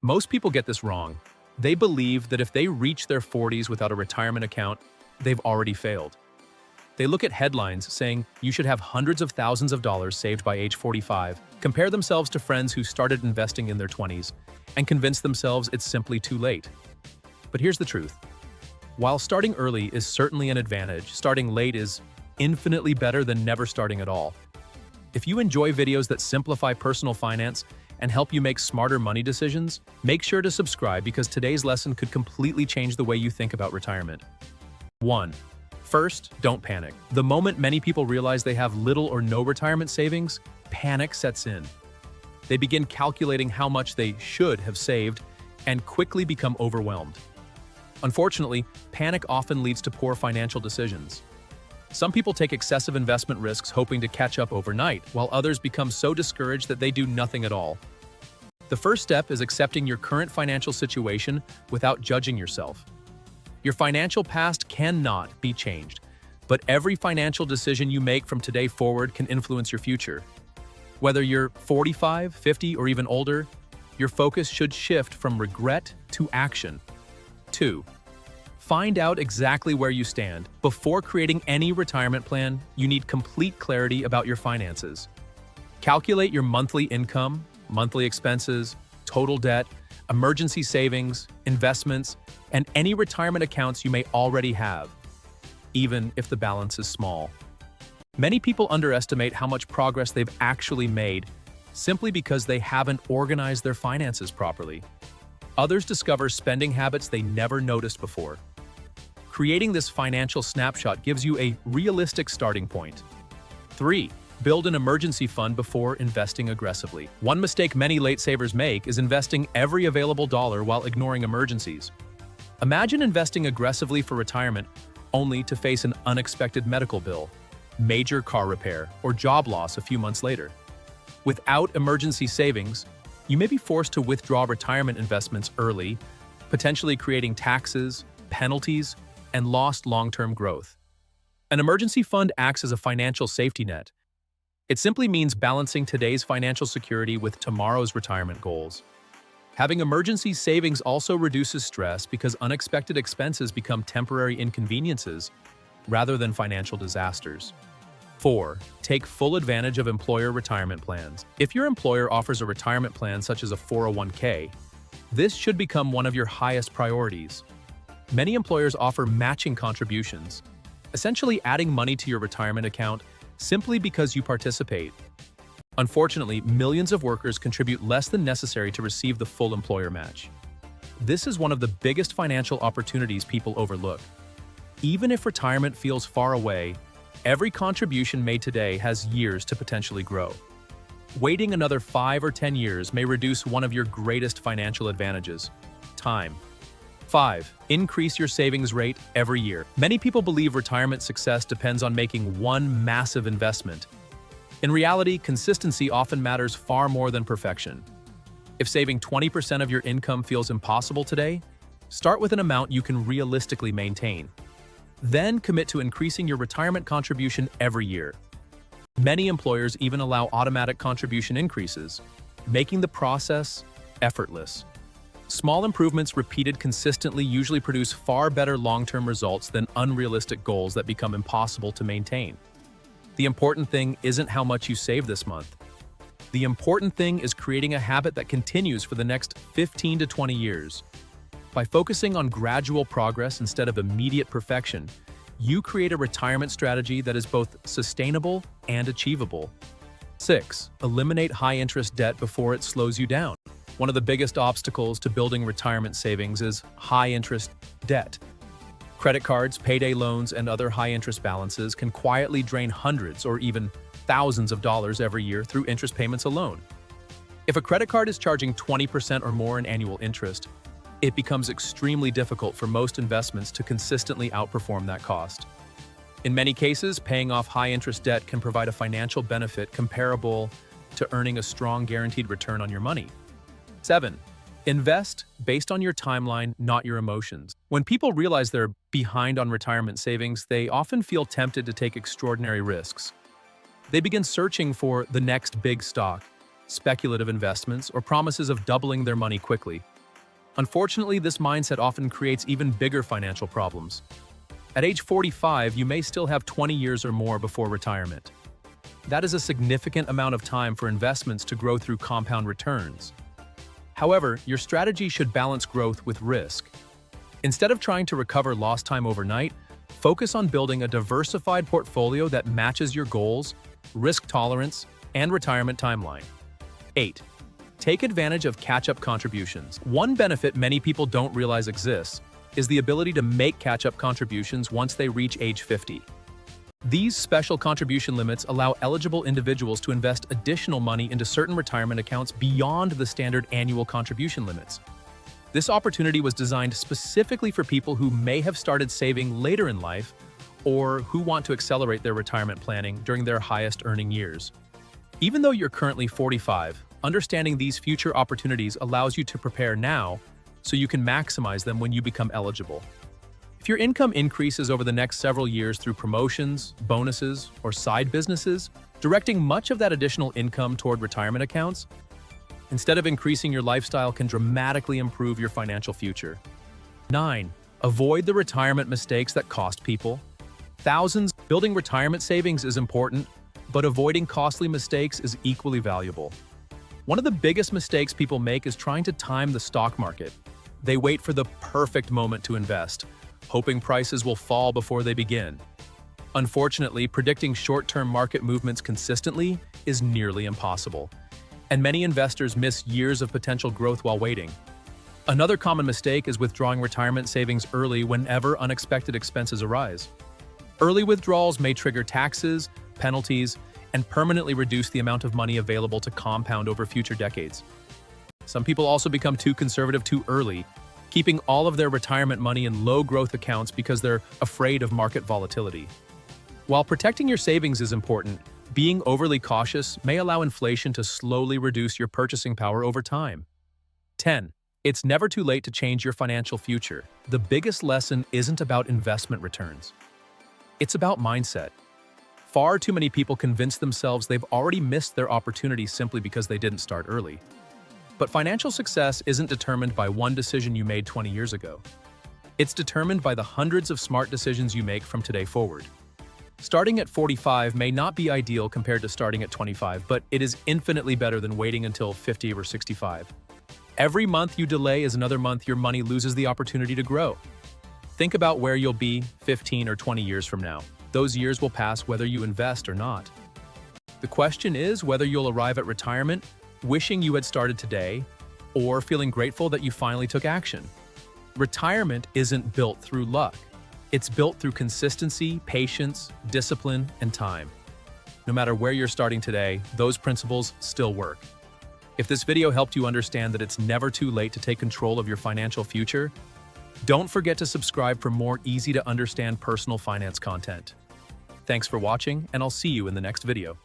Most people get this wrong. They believe that if they reach their 40s without a retirement account, they've already failed. They look at headlines saying you should have hundreds of thousands of dollars saved by age 45, compare themselves to friends who started investing in their 20s, and convince themselves it's simply too late. But here's the truth. While starting early is certainly an advantage, starting late is infinitely better than never starting at all. If you enjoy videos that simplify personal finance and help you make smarter money decisions, make sure to subscribe because today's lesson could completely change the way you think about retirement. 1. First, don't panic. The moment many people realize they have little or no retirement savings, panic sets in. They begin calculating how much they should have saved and quickly become overwhelmed. Unfortunately, panic often leads to poor financial decisions. Some people take excessive investment risks hoping to catch up overnight, while others become so discouraged that they do nothing at all. The first step is accepting your current financial situation without judging yourself. Your financial past cannot be changed, but every financial decision you make from today forward can influence your future. Whether you're 45, 50, or even older, your focus should shift from regret to action. 2. Find out exactly where you stand. Before creating any retirement plan, you need complete clarity about your finances. Calculate your monthly income, monthly expenses, total debt, emergency savings, investments, and any retirement accounts you may already have, even if the balance is small. Many people underestimate how much progress they've actually made simply because they haven't organized their finances properly. Others discover spending habits they never noticed before. Creating this financial snapshot gives you a realistic starting point. 3. Build an emergency fund before investing aggressively. One mistake many late savers make is investing every available dollar while ignoring emergencies. Imagine investing aggressively for retirement only to face an unexpected medical bill, major car repair, or job loss a few months later. Without emergency savings, you may be forced to withdraw retirement investments early, potentially creating taxes, penalties, and lost long-term growth. An emergency fund acts as a financial safety net. It simply means balancing today's financial security with tomorrow's retirement goals. Having emergency savings also reduces stress because unexpected expenses become temporary inconveniences rather than financial disasters. 4. Take full advantage of employer retirement plans. If your employer offers a retirement plan such as a 401k, this should become one of your highest priorities. Many employers offer matching contributions, essentially adding money to your retirement account simply because you participate. Unfortunately, millions of workers contribute less than necessary to receive the full employer match. This is one of the biggest financial opportunities people overlook. Even if retirement feels far away, every contribution made today has years to potentially grow. Waiting another 5 or 10 years may reduce one of your greatest financial advantages: time. 5. Increase your savings rate every year. Many people believe retirement success depends on making one massive investment. In reality, consistency often matters far more than perfection. If saving 20% of your income feels impossible today, start with an amount you can realistically maintain. Then commit to increasing your retirement contribution every year. Many employers even allow automatic contribution increases, making the process effortless. Small improvements repeated consistently usually produce far better long-term results than unrealistic goals that become impossible to maintain. The important thing isn't how much you save this month. The important thing is creating a habit that continues for the next 15 to 20 years. By focusing on gradual progress instead of immediate perfection, you create a retirement strategy that is both sustainable and achievable. 6. Eliminate high-interest debt before it slows you down. One of the biggest obstacles to building retirement savings is high-interest debt. Credit cards, payday loans, and other high-interest balances can quietly drain hundreds or even thousands of dollars every year through interest payments alone. If a credit card is charging 20% or more in annual interest, it becomes extremely difficult for most investments to consistently outperform that cost. In many cases, paying off high-interest debt can provide a financial benefit comparable to earning a strong guaranteed return on your money. 7. Invest based on your timeline, not your emotions. When people realize they're behind on retirement savings, they often feel tempted to take extraordinary risks. They begin searching for the next big stock, speculative investments, or promises of doubling their money quickly. Unfortunately, this mindset often creates even bigger financial problems. At age 45, you may still have 20 years or more before retirement. That is a significant amount of time for investments to grow through compound returns. However, your strategy should balance growth with risk. Instead of trying to recover lost time overnight, focus on building a diversified portfolio that matches your goals, risk tolerance, and retirement timeline. 8. Take advantage of catch-up contributions. One benefit many people don't realize exists is the ability to make catch-up contributions once they reach age 50. These special contribution limits allow eligible individuals to invest additional money into certain retirement accounts beyond the standard annual contribution limits. This opportunity was designed specifically for people who may have started saving later in life or who want to accelerate their retirement planning during their highest earning years. Even though you're currently 45, understanding these future opportunities allows you to prepare now so you can maximize them when you become eligible. If your income increases over the next several years through promotions, bonuses, or side businesses, directing much of that additional income toward retirement accounts, instead of increasing your lifestyle, can dramatically improve your financial future. 9. Avoid the retirement mistakes that cost people. Building retirement savings is important, but avoiding costly mistakes is equally valuable. One of the biggest mistakes people make is trying to time the stock market. They wait for the perfect moment to invest, hoping prices will fall before they begin. Unfortunately, predicting short-term market movements consistently is nearly impossible, and many investors miss years of potential growth while waiting. Another common mistake is withdrawing retirement savings early whenever unexpected expenses arise. Early withdrawals may trigger taxes, penalties, and permanently reduce the amount of money available to compound over future decades. Some people also become too conservative too early, keeping all of their retirement money in low-growth accounts because they're afraid of market volatility. While protecting your savings is important, being overly cautious may allow inflation to slowly reduce your purchasing power over time. 10. It's never too late to change your financial future. The biggest lesson isn't about investment returns. It's about mindset. Far too many people convince themselves they've already missed their opportunity simply because they didn't start early. But financial success isn't determined by one decision you made 20 years ago. It's determined by the hundreds of smart decisions you make from today forward. Starting at 45 may not be ideal compared to starting at 25, but it is infinitely better than waiting until 50 or 65. Every month you delay is another month your money loses the opportunity to grow. Think about where you'll be 15 or 20 years from now. Those years will pass whether you invest or not. The question is whether you'll arrive at retirement wishing you had started today or feeling grateful that you finally took action. Retirement isn't built through luck. It's built through consistency, patience, discipline, and time. No matter where you're starting today, those principles still work. If this video helped you understand that it's never too late to take control of your financial future, don't forget to subscribe for more easy-to-understand personal finance content. Thanks for watching, and I'll see you in the next video.